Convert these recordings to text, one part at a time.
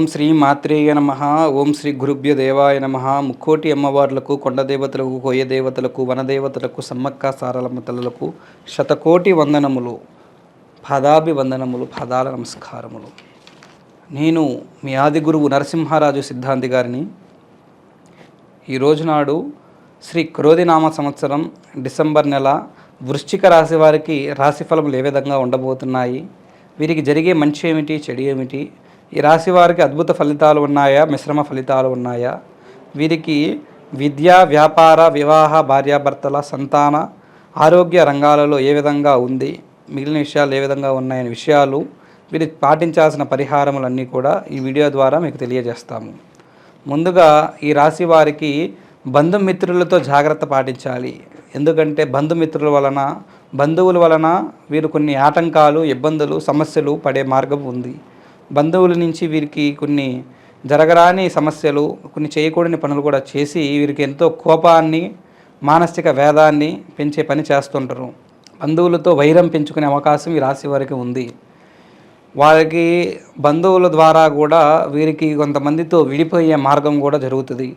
ఓం శ్రీ మాత్రేయ నమ. ఓం శ్రీ గురుభ్య దేవాయ నమ. ముక్కోటి అమ్మవార్లకు, కొండ దేవతలకు, కొయ్య దేవతలకు, వనదేవతలకు, సమ్మక్క సారలమ్మ తల్లులకు శతకోటి వందనములు, పాదాభివందనములు, పాదాల నమస్కారములు. నేను మీ ఆది గురువు నరసింహారాజు సిద్ధాంతి గారిని. ఈరోజు నాడు శ్రీ క్రోధినామ సంవత్సరం డిసెంబర్ నెల వృశ్చిక రాశి వారికి రాశి ఫలములు ఏ విధంగా ఉండబోతున్నాయి, వీరికి జరిగే మంచి ఏమిటి, చెడు ఏమిటి, ఈ రాశి వారికి అద్భుత ఫలితాలు ఉన్నాయా, మిశ్రమ ఫలితాలు ఉన్నాయా, వీరికి విద్య, వ్యాపార, వివాహ, భార్యాభర్తల, సంతాన, ఆరోగ్య రంగాలలో ఏ విధంగా ఉంది, మిగిలిన విషయాలు ఏ విధంగా ఉన్నాయనే విషయాలు, వీరు పాటించాల్సిన పరిహారములన్నీ కూడా ఈ వీడియో ద్వారా మీకు తెలియజేస్తాము. ముందుగా ఈ రాశి వారికి బంధుమిత్రులతో జాగ్రత్త పాటించాలి. ఎందుకంటే బంధువుల వలన వీరు కొన్ని ఆటంకాలు, ఇబ్బందులు, సమస్యలు పడే మార్గం ఉంది. బంధువుల నుంచి వీరికి కొన్ని జరగరాని సమస్యలు, కొన్ని చేయకూడని పనులు కూడా చేసి వీరికి ఎంతో కోపాన్ని, మానసిక వేదాన్ని పెంచే పని చేస్తుంటారు. బంధువులతో వైరం పెంచుకునే అవకాశం ఈ రాశి వారికి ఉంది. వారికి బంధువుల ద్వారా కూడా వీరికి కొంతమందితో విడిపోయే మార్గం కూడా జరుగుతుంది.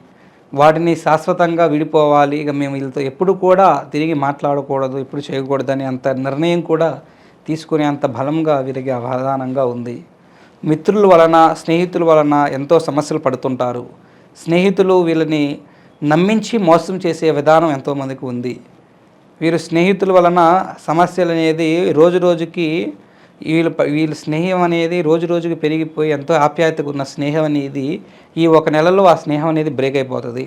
వాటిని శాశ్వతంగా విడిపోవాలి, ఇక మేము వీళ్ళతో ఎప్పుడు కూడా తిరిగి మాట్లాడకూడదు, ఎప్పుడు చేయకూడదని అంత నిర్ణయం కూడా తీసుకునే అంత బలంగా వీరికి అవధానంగా ఉంది. మిత్రుల వలన, స్నేహితుల వలన ఎంతో సమస్యలు పడుతుంటారు. స్నేహితులు వీళ్ళని నమ్మించి మోసం చేసే విధానం ఎంతోమందికి ఉంది. వీరు స్నేహితుల వలన సమస్యలు అనేది రోజు రోజుకి వీళ్ళ స్నేహం అనేది రోజు రోజుకి పెరిగిపోయి ఎంతో ఆప్యాయతగా ఉన్న స్నేహం అనేది ఈ ఒక నెలలో ఆ స్నేహం అనేది బ్రేక్ అయిపోతుంది.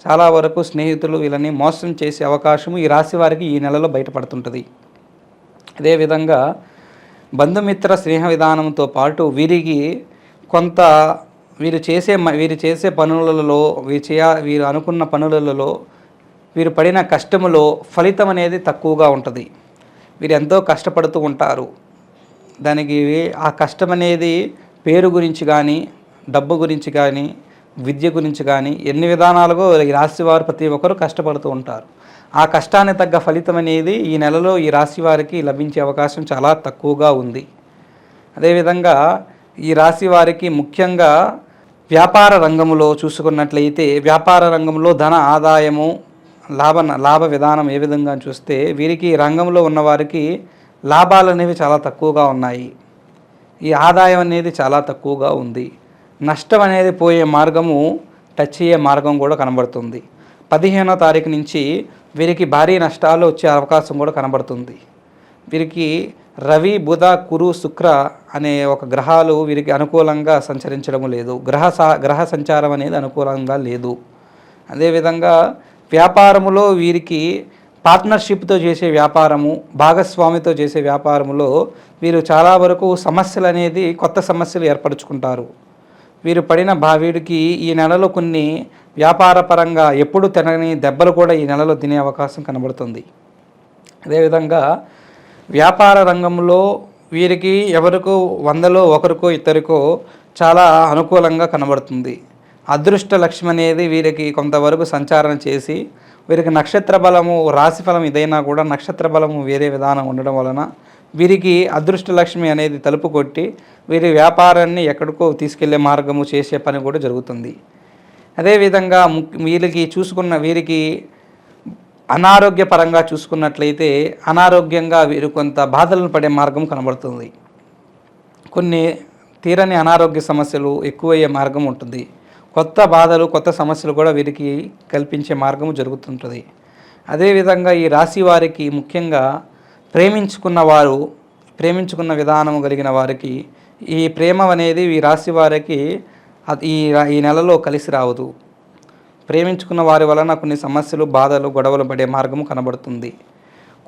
చాలా వరకు స్నేహితులు వీళ్ళని మోసం చేసే అవకాశం ఈ రాశి వారికి ఈ నెలలో బయటపడుతుంటుంది. అదేవిధంగా బంధుమిత్ర స్నేహ విధానంతో పాటు వీరికి కొంత వీరు చేసే పనులలో, వీరు అనుకున్న పనులలో వీరు పడిన కష్టములో ఫలితం అనేది తక్కువగా ఉంటుంది. వీరు ఎంతో కష్టపడుతూ ఉంటారు. దానికి ఆ కష్టం అనేది పేరు గురించి కానీ, డబ్బు గురించి కానీ, విద్య గురించి కానీ ఎన్ని విధానాలుగా ఈ రాశి వారు ప్రతి ఒక్కరు కష్టపడుతూ ఉంటారు. ఆ కష్టాన్ని తగ్గ ఫలితం అనేది ఈ నెలలో ఈ రాశి వారికి లభించే అవకాశం చాలా తక్కువగా ఉంది. అదేవిధంగా ఈ రాశి వారికి ముఖ్యంగా వ్యాపార రంగంలో చూసుకున్నట్లయితే, వ్యాపార రంగంలో ధన ఆదాయము, లాభ విధానం ఏ విధంగా చూస్తే వీరికి రంగంలో ఉన్నవారికి లాభాలు అనేవి చాలా తక్కువగా ఉన్నాయి. ఈ ఆదాయం అనేది చాలా తక్కువగా ఉంది. నష్టం అనేది పోయే మార్గము, టచ్ అయ్యే మార్గం కూడా కనబడుతుంది. 15వ తారీఖు నుంచి వీరికి భారీ నష్టాలు వచ్చే అవకాశం కూడా కనబడుతుంది. వీరికి రవి, బుధ, కురు, శుక్ర అనే ఒక గ్రహాలు వీరికి అనుకూలంగా సంచరించడం లేదు. గ్రహ సంచారం అనేది అనుకూలంగా లేదు. అదేవిధంగా వ్యాపారములో వీరికి పార్ట్నర్షిప్తో చేసే వ్యాపారము, భాగస్వామితో చేసే వ్యాపారములో వీరు చాలా వరకు సమస్యలు అనేది కొత్త సమస్యలు ఏర్పరచుకుంటారు. వీరికి ఈ నెలలో కొన్ని వ్యాపార పరంగా ఎప్పుడు తినని దెబ్బలు కూడా ఈ నెలలో తినే అవకాశం కనబడుతుంది. అదేవిధంగా వ్యాపార రంగంలో వీరికి ఎవరికో 100లో ఒకరికో ఇద్దరికో చాలా అనుకూలంగా కనబడుతుంది. అదృష్ట లక్ష్మి అనేది వీరికి కొంతవరకు సంచారం చేసి వీరికి నక్షత్ర బలము, రాశి ఫలం ఇదైనా కూడా నక్షత్ర బలము వేరే విధానం ఉండడం వలన వీరికి అదృష్ట లక్ష్మి అనేది తలుపు కొట్టి వీరి వ్యాపారాన్ని ఎక్కడికో తీసుకెళ్లే మార్గము, చేసే పని కూడా జరుగుతుంది. అదేవిధంగా వీరికి అనారోగ్యపరంగా చూసుకున్నట్లయితే అనారోగ్యంగా వీరు కొంత బాధలను పడే మార్గం కనబడుతుంది. కొన్ని తీరని అనారోగ్య సమస్యలు ఎక్కువయ్యే మార్గం ఉంటుంది. కొత్త బాధలు, కొత్త సమస్యలు కూడా వీరికి కల్పించే మార్గము జరుగుతుంటుంది. అదేవిధంగా ఈ రాశి వారికి ముఖ్యంగా ప్రేమించుకున్న విధానము కలిగిన వారికి ఈ ప్రేమ అనేది ఈ రాశి వారికి ఈ నెలలో కలిసి రావదు. ప్రేమించుకున్న వారి వలన కొన్ని సమస్యలు, బాధలు, గొడవలు పడే మార్గము కనబడుతుంది.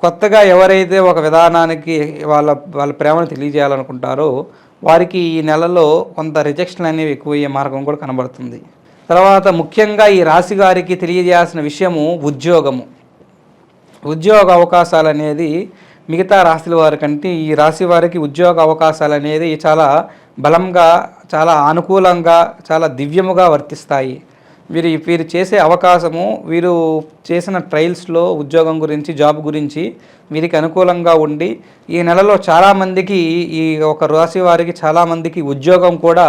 కొత్తగా ఎవరైతే ఒక విధానానికి వాళ్ళ ప్రేమను తెలియజేయాలనుకుంటారో వారికి ఈ నెలలో కొంత రిజెక్షన్ అనేవి ఎక్కువయ్యే మార్గం కూడా కనబడుతుంది. తర్వాత ముఖ్యంగా ఈ రాశి వారికి తెలియజేయాల్సిన విషయము ఉద్యోగ అవకాశాలు అనేది మిగతా రాశుల వారి కంటే ఈ రాశి వారికి ఉద్యోగ అవకాశాలు అనేది చాలా బలంగా, చాలా అనుకూలంగా, చాలా దివ్యముగా వర్తిస్తాయి. వీరు చేసే అవకాశము, వీరు చేసిన ట్రయల్స్లో ఉద్యోగం గురించి, జాబ్ గురించి వీరికి అనుకూలంగా ఉండి ఈ నెలలో చాలామందికి, ఈ ఒక రాశి వారికి చాలామందికి ఉద్యోగం కూడా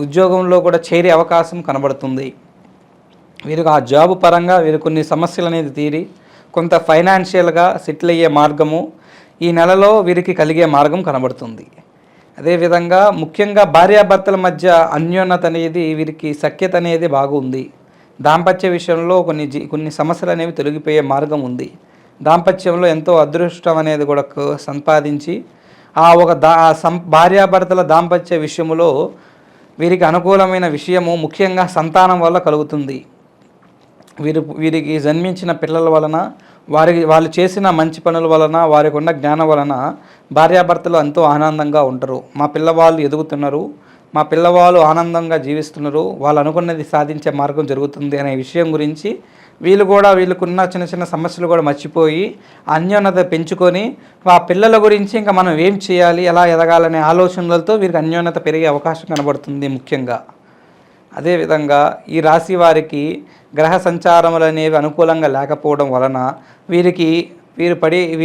ఉద్యోగంలో కూడా చేరే అవకాశం కనబడుతుంది. వీరికి ఆ జాబు పరంగా వీరు కొన్ని సమస్యలు అనేది తీరి కొంత ఫైనాన్షియల్గా సెటిల్ అయ్యే మార్గము ఈ నెలలో వీరికి కలిగే మార్గం కనబడుతుంది. అదేవిధంగా ముఖ్యంగా భార్యాభర్తల మధ్య అన్యోన్యత అనేది వీరికి సఖ్యత అనేది బాగుంది. దాంపత్య విషయంలో కొన్ని సమస్యలు అనేవి తొలగిపోయే మార్గం ఉంది. దాంపత్యంలో ఎంతో అదృష్టం అనేది కూడా సంపాదించి ఆ ఒక భార్యాభర్తల దాంపత్య విషయంలో వీరికి అనుకూలమైన విషయము ముఖ్యంగా సంతానం వల్ల కలుగుతుంది. వీరికి జన్మించిన పిల్లల వలన వాళ్ళు చేసిన మంచి పనుల వలన వారికి ఉన్న జ్ఞానం వలన భార్యాభర్తలు ఎంతో ఆనందంగా ఉంటారు. మా పిల్లవాళ్ళు ఎదుగుతున్నారు, మా పిల్లవాళ్ళు ఆనందంగా జీవిస్తున్నారు, వాళ్ళు అనుకున్నది సాధించే మార్గం జరుగుతుంది అనే విషయం గురించి వీళ్ళకున్న చిన్న చిన్న సమస్యలు కూడా మర్చిపోయి అన్యోన్యత పెంచుకొని ఆ పిల్లల గురించి ఇంకా మనం ఏం చేయాలి, ఎలా ఎదగాలనే ఆలోచనలతో వీరికి అన్యోన్యత పెరిగే అవకాశం కనబడుతుంది ముఖ్యంగా. అదేవిధంగా ఈ రాశి వారికి గ్రహ సంచారములు అనేవి అనుకూలంగా లేకపోవడం వలన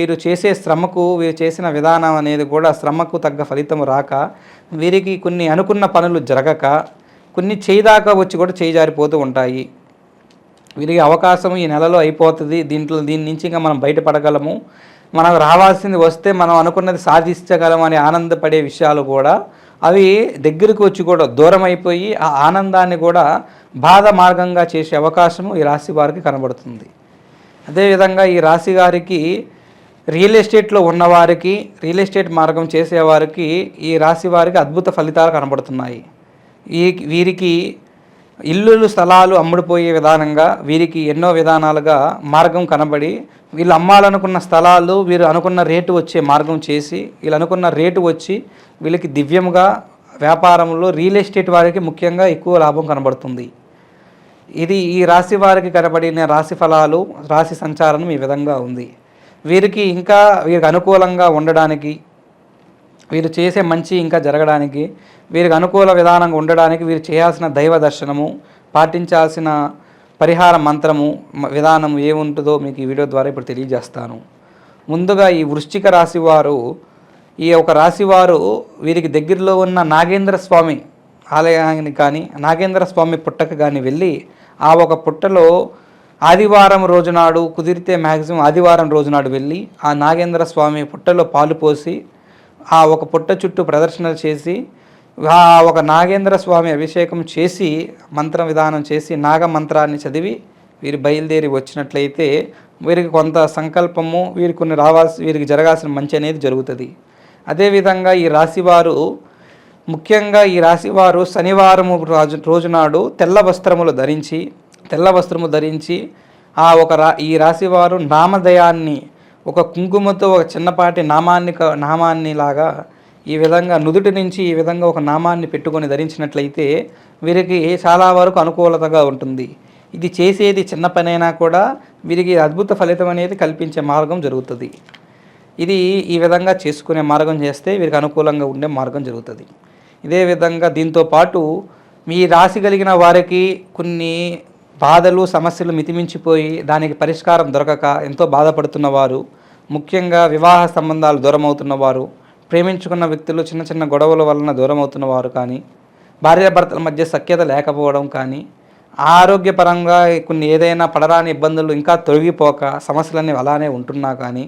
వీరు చేసే శ్రమకు వీరు చేసిన విధానం అనేది కూడా శ్రమకు తగ్గ ఫలితం రాక వీరికి కొన్ని అనుకున్న పనులు జరగక కొన్ని చేయిదాకా వచ్చి కూడా చేజారిపోతూ ఉంటాయి. వీరికి అవకాశం ఈ నెలలో అయిపోతుంది, దీని నుంచి ఇంకా మనం బయటపడగలము, మనకు రావాల్సింది వస్తే మనం అనుకున్నది సాధించగలం అని ఆనందపడే విషయాలు కూడా అవి దగ్గరకు వచ్చి కూడా దూరం అయిపోయి ఆ ఆనందాన్ని కూడా బాధ మార్గంగా చేసే అవకాశము ఈ రాశి వారికి కనబడుతుంది. అదేవిధంగా ఈ రాశి గారికి రియల్ ఎస్టేట్లో ఉన్నవారికి, రియల్ ఎస్టేట్ మార్గం చేసేవారికి ఈ రాశి వారికి అద్భుత ఫలితాలు కనబడుతున్నాయి. వీరికి ఇల్లులు స్థలాలు అమ్ముడుపోయే విధానంగా వీరికి ఎన్నో విధానాలుగా మార్గం కనబడి వీళ్ళు అమ్మాలనుకున్న స్థలాలు వీరు అనుకున్న రేటు వచ్చే మార్గం చేసి వీళ్ళు అనుకున్న రేటు వచ్చి వీళ్ళకి దివ్యంగా వ్యాపారంలో రియల్ ఎస్టేట్ వారికి ముఖ్యంగా ఎక్కువ లాభం కనబడుతుంది. ఇది ఈ రాశి వారికి కనబడిన రాశి ఫలాలు, రాశి సంచారం ఈ విధంగా ఉంది. వీరికి అనుకూలంగా ఉండడానికి, వీరు చేసే మంచి ఇంకా జరగడానికి, వీరికి అనుకూల విధానంగా ఉండడానికి వీరు చేయాల్సిన దైవ దర్శనము, పాటించాల్సిన పరిహార మంత్రము విధానం ఏముంటుందో మీకు ఈ వీడియో ద్వారా ఇప్పుడు తెలియజేస్తాను. ముందుగా ఈ వృశ్చిక రాశి వారు, ఈ ఒక రాశి వారు వీరికి దగ్గరలో ఉన్న నాగేంద్ర స్వామి ఆలయానికి కానీ నాగేంద్ర స్వామి పుట్టకు కానీ వెళ్ళి ఆ ఒక పుట్టలో ఆదివారం రోజునాడు, కుదిరితే మ్యాక్సిమం ఆదివారం రోజునాడు వెళ్ళి ఆ నాగేంద్ర స్వామి పుట్టలో పాలు పోసి ఆ ఒక పుట్ట చుట్టూ ప్రదర్శనలు చేసి ఆ ఒక నాగేంద్ర స్వామి అభిషేకం చేసి మంత్ర విధానం చేసి నాగ మంత్రాన్ని చదివి వీరు బయలుదేరి వచ్చినట్లయితే వీరికి కొంత సంకల్పము వీరికి జరగాల్సిన మంచి అనేది జరుగుతుంది. అదేవిధంగా ఈ రాశివారు ముఖ్యంగా శనివారం రోజునాడు తెల్ల వస్త్రము ధరించి ఈ రాశివారు నామధేయాన్ని ఒక కుంకుమతో ఒక చిన్నపాటి నామాన్ని లాగా ఈ విధంగా నుదుటి నుంచి ఈ విధంగా ఒక నామాన్ని పెట్టుకొని ధరించినట్లయితే వీరికి చాలా వరకు అనుకూలతగా ఉంటుంది. ఇది చేసేది చిన్న పనైనా కూడా వీరికి అద్భుత ఫలితం అనేది కల్పించే మార్గం జరుగుతుంది. ఇది ఈ విధంగా చేసుకునే మార్గం చేస్తే వీరికి అనుకూలంగా ఉండే మార్గం జరుగుతుంది. ఇదే విధంగా దీంతో పాటు మీ రాశి కలిగిన వారికి కొన్ని బాధలు, సమస్యలు మితిమించిపోయి దానికి పరిష్కారం దొరకక ఎంతో బాధపడుతున్నవారు, ముఖ్యంగా వివాహ సంబంధాలు దూరం అవుతున్నవారు, ప్రేమించుకున్న వ్యక్తులు చిన్న చిన్న గొడవల వలన దూరం అవుతున్నవారు కానీ, భార్యాభర్తల మధ్య సఖ్యత లేకపోవడం కానీ, ఆరోగ్యపరంగా కొన్ని ఏదైనా పడరాని ఇబ్బందులు ఇంకా తొలగిపోక సమస్యలన్నీ అలానే ఉంటున్నా కానీ,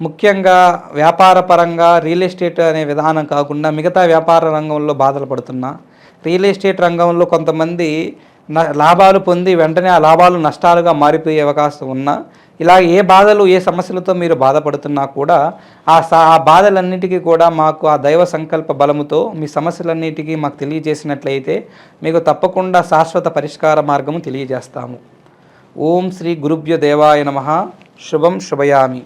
ముఖ్యంగా వ్యాపార పరంగా రియల్ ఎస్టేట్ అనే విధానం కాకుండా మిగతా వ్యాపార రంగంలో బాధలు పడుతున్నా, రియల్ ఎస్టేట్ రంగంలో కొంతమంది లాభాలు పొంది వెంటనే ఆ లాభాలు నష్టాలుగా మారిపోయే అవకాశం ఉన్నా, ఇలా ఏ సమస్యలతో మీరు బాధపడుతున్నా కూడా ఆ బాధలన్నిటికీ కూడా మాకు ఆ దైవ సంకల్ప బలముతో మీ సమస్యలన్నిటికీ మాకు తెలియజేసినట్లయితే మీకు తప్పకుండా శాశ్వత పరిష్కార మార్గము తెలియజేస్తాము. ఓం శ్రీ గురుభ్యో దేవాయ నమః. శుభం శుభయామి.